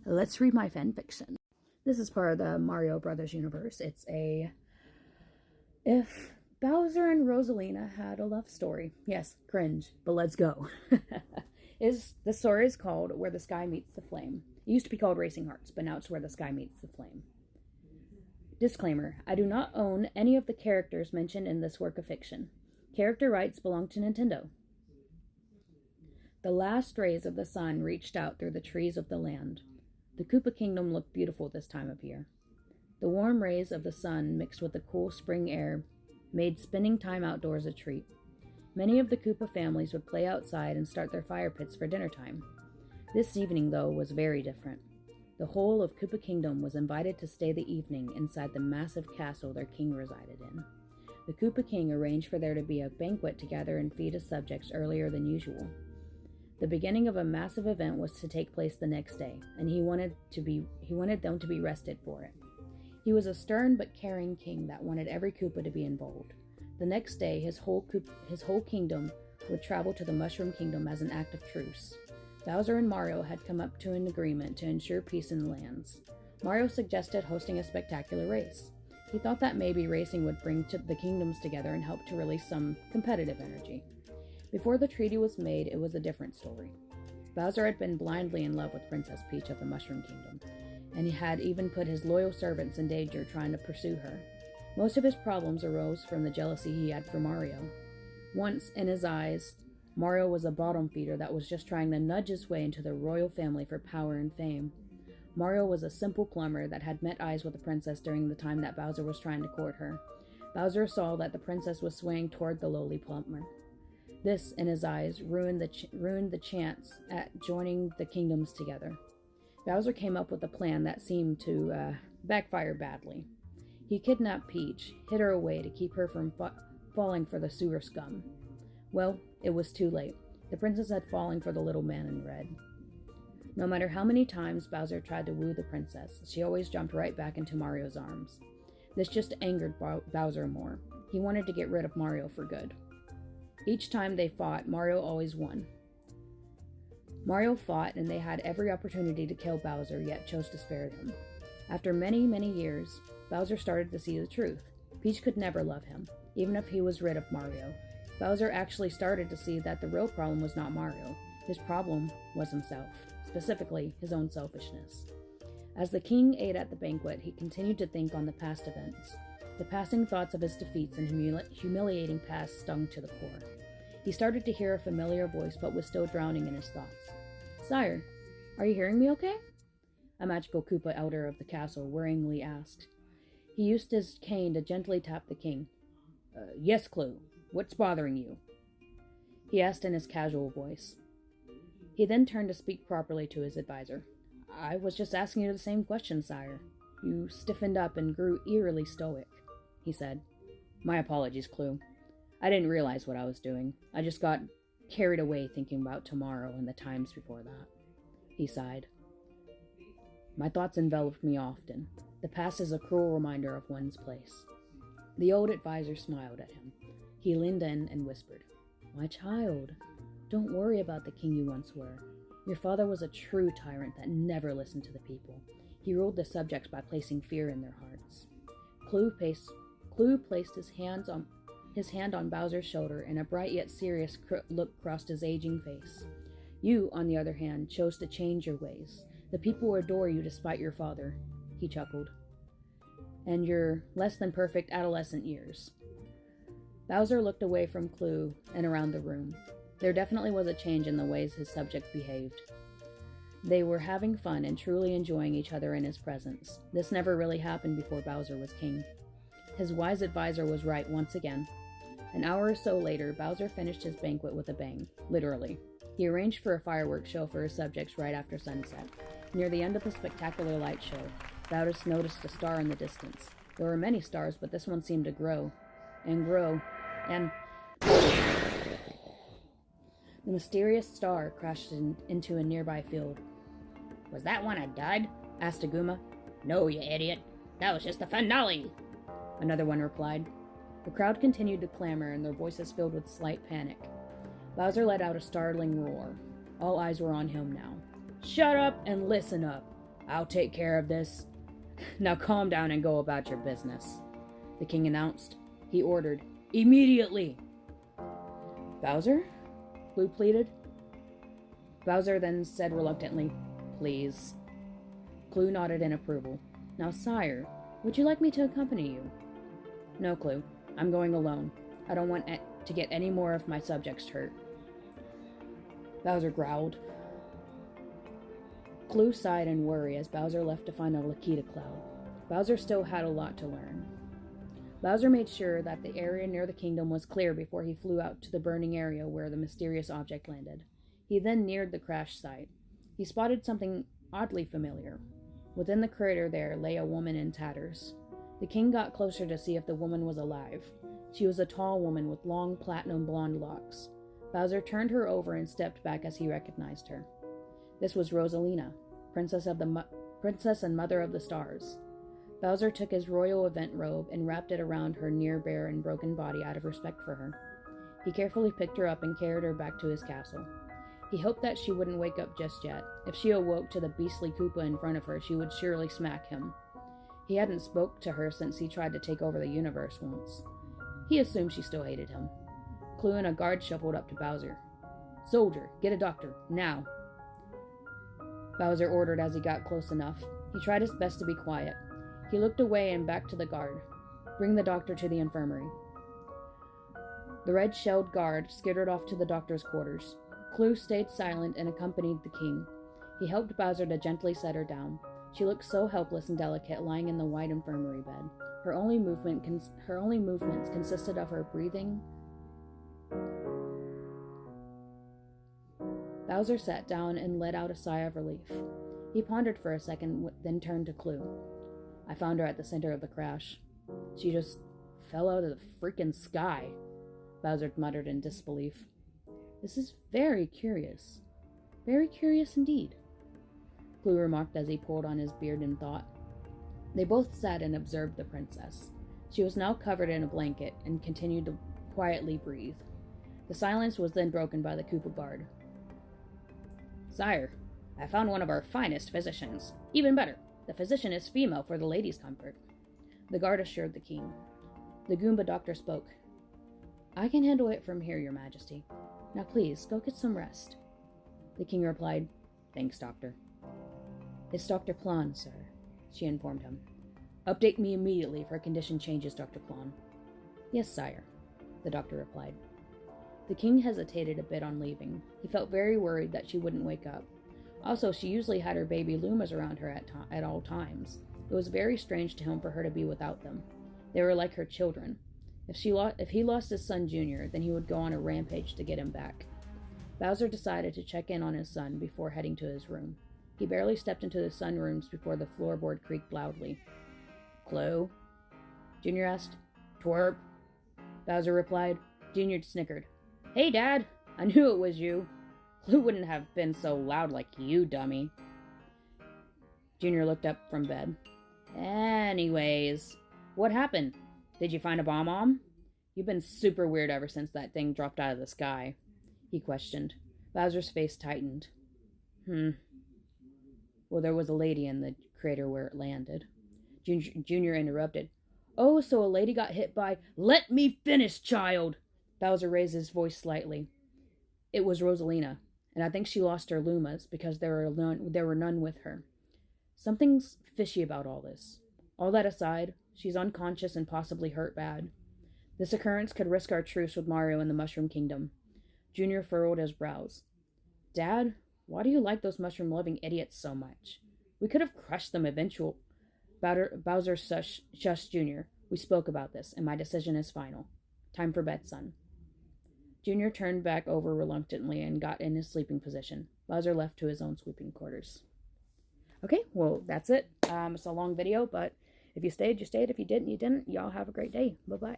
Let's read my fanfiction. This is part of the Mario Brothers universe. It's if Bowser and Rosalina had a love story. Yes, cringe, but let's go. The story is called Where the Sky Meets the Flame. It used to be called Racing Hearts, but now it's Where the Sky Meets the Flame. Disclaimer: I do not own any of the characters mentioned in this work of fiction. Character rights belong to Nintendo. The last rays of the sun reached out through the trees of the land. The Koopa Kingdom looked beautiful this time of year. The warm rays of the sun mixed with the cool spring air made spending time outdoors a treat. Many of the Koopa families would play outside and start their fire pits for dinner time. This evening, though, was very different. The whole of Koopa Kingdom was invited to stay the evening inside the massive castle their king resided in. The Koopa King arranged for there to be a banquet to gather and feed his subjects earlier than usual. The beginning of a massive event was to take place the next day, and he wanted them to be rested for it. He was a stern but caring king that wanted every Koopa to be involved. The next day, his whole kingdom would travel to the Mushroom Kingdom as an act of truce. Bowser and Mario had come up to an agreement to ensure peace in the lands. Mario suggested hosting a spectacular race. He thought that maybe racing would bring the kingdoms together and help to release some competitive energy. Before the treaty was made, it was a different story. Bowser had been blindly in love with Princess Peach of the Mushroom Kingdom, and he had even put his loyal servants in danger trying to pursue her. Most of his problems arose from the jealousy he had for Mario. Once, in his eyes, Mario was a bottom feeder that was just trying to nudge his way into the royal family for power and fame. Mario was a simple plumber that had met eyes with the princess during the time that Bowser was trying to court her. Bowser saw that the princess was swaying toward the lowly plumber. This, in his eyes, ruined the chance at joining the kingdoms together. Bowser came up with a plan that seemed to backfire badly. He kidnapped Peach, hid her away to keep her from falling for the sewer scum. Well, it was too late. The princess had fallen for the little man in red. No matter how many times Bowser tried to woo the princess, she always jumped right back into Mario's arms. This just angered Bowser more. He wanted to get rid of Mario for good. Each time they fought, Mario always won. Mario fought, and they had every opportunity to kill Bowser, yet chose to spare him. After many, many years, Bowser started to see the truth. Peach could never love him, even if he was rid of Mario. Bowser actually started to see that the real problem was not Mario. His problem was himself, specifically his own selfishness. As the king ate at the banquet, he continued to think on the past events. The passing thoughts of his defeats and humiliating past stung to the core. He started to hear a familiar voice, but was still drowning in his thoughts. "Sire, are you hearing me okay?" A magical Koopa elder of the castle worryingly asked. He used his cane to gently tap the king. Yes, Clue. What's bothering you?" he asked in his casual voice. He then turned to speak properly to his advisor. "I was just asking you the same question, sire." "You stiffened up and grew eerily stoic," he said. "My apologies, Clue. I didn't realize what I was doing. I just got carried away thinking about tomorrow and the times before that," he sighed. "My thoughts envelop me often. The past is a cruel reminder of one's place." The old advisor smiled at him. He leaned in and whispered, "My child, don't worry about the king you once were. Your father was a true tyrant that never listened to the people. He ruled the subjects by placing fear in their hearts." Clue placed his hand on Bowser's shoulder, and a bright yet serious look crossed his aging face. "You, on the other hand, chose to change your ways. The people adore you despite your father," he chuckled, "and your less than perfect adolescent years." Bowser looked away from Clue and around the room. There definitely was a change in the ways his subjects behaved. They were having fun and truly enjoying each other in his presence. This never really happened before Bowser was king. His wise advisor was right once again. An hour or so later, Bowser finished his banquet with a bang, literally. He arranged for a fireworks show for his subjects right after sunset. Near the end of the spectacular light show, Bowser noticed a star in the distance. There were many stars, but this one seemed to grow, and the mysterious star crashed into a nearby field. "Was that one a dud?" asked Aguma. "No, you idiot. That was just the finale," another one replied. The crowd continued to clamor, and their voices filled with slight panic. Bowser let out a startling roar. All eyes were on him now. "Shut up and listen up. I'll take care of this. Now calm down and go about your business, the king announced. He ordered, immediately! Bowser? Clue pleaded. Bowser then said reluctantly, please. Clue nodded in approval. Now, sire, would you like me to accompany you? No, Clue. I'm going alone. I don't want to get any more of my subjects hurt. Bowser growled. Clue sighed in worry as Bowser left to find a Lakita cloud. Bowser still had a lot to learn. Bowser made sure that the area near the kingdom was clear before he flew out to the burning area where the mysterious object landed. He then neared the crash site. He spotted something oddly familiar. Within the crater there lay a woman in tatters. The king got closer to see if the woman was alive. She was a tall woman with long platinum blonde locks. Bowser turned her over and stepped back as he recognized her. This was Rosalina, princess and mother of the stars. Bowser took his royal event robe and wrapped it around her near bare and broken body out of respect for her. He carefully picked her up and carried her back to his castle. He hoped that she wouldn't wake up just yet. If she awoke to the beastly Koopa in front of her, she would surely smack him. He hadn't spoke to her since he tried to take over the universe once. He assumed she still hated him. Clue and a guard shuffled up to Bowser. Soldier, get a doctor, now. Bowser ordered as he got close enough. He tried his best to be quiet. He looked away and back to the guard. Bring the doctor to the infirmary. The red-shelled guard skittered off to the doctor's quarters. Clue stayed silent and accompanied the king. He helped Bowser to gently set her down. She looked so helpless and delicate lying in the white infirmary bed. Her only movements consisted of her breathing. Bowser sat down and let out a sigh of relief. He pondered for a second, then turned to Clue. I found her at the center of the crash. She just fell out of the freaking sky, Bowser muttered in disbelief. This is very curious. Very curious indeed, Clue remarked as he pulled on his beard in thought. They both sat and observed the princess. She was now covered in a blanket and continued to quietly breathe. The silence was then broken by the Koopa guard. Sire, I found one of our finest physicians. Even better, the physician is female for the lady's comfort, the guard assured the king. The Goomba doctor spoke. I can handle it from here, your majesty. Now please, go get some rest. The king replied, Thanks, doctor. It's Dr. Plan, sir, she informed him. Update me immediately if her condition changes, Dr. Plan. Yes, sire, the doctor replied. The king hesitated a bit on leaving. He felt very worried that she wouldn't wake up. Also, she usually had her baby Lumas around her at all times. It was very strange to him for her to be without them. They were like her children. If he lost his son Junior, then he would go on a rampage to get him back. Bowser decided to check in on his son before heading to his room. He barely stepped into the sunrooms before the floorboard creaked loudly. Clue? Junior asked. Twerp, Bowser replied. Junior snickered. Hey, Dad! I knew it was you. Clue wouldn't have been so loud like you, dummy. Junior looked up from bed. Anyways, what happened? Did you find a bomb? You've been super weird ever since that thing dropped out of the sky, he questioned. Bowser's face tightened. Well, there was a lady in the crater where it landed. Junior interrupted. Oh, so a lady got hit by... Let me finish, child! Bowser raised his voice slightly. It was Rosalina, and I think she lost her Lumas because there were none with her. Something's fishy about all this. All that aside, she's unconscious and possibly hurt bad. This occurrence could risk our truce with Mario in the Mushroom Kingdom. Junior furrowed his brows. Dad, why do you like those mushroom-loving idiots so much? We could have crushed them eventually. Bowser shushed Junior. We spoke about this, and my decision is final. Time for bed, son. Junior turned back over reluctantly and got in his sleeping position. Bowser left to his own sleeping quarters. Okay, well, that's it. It's a long video, but if you stayed, you stayed. If you didn't, you didn't. Y'all have a great day. Bye-bye.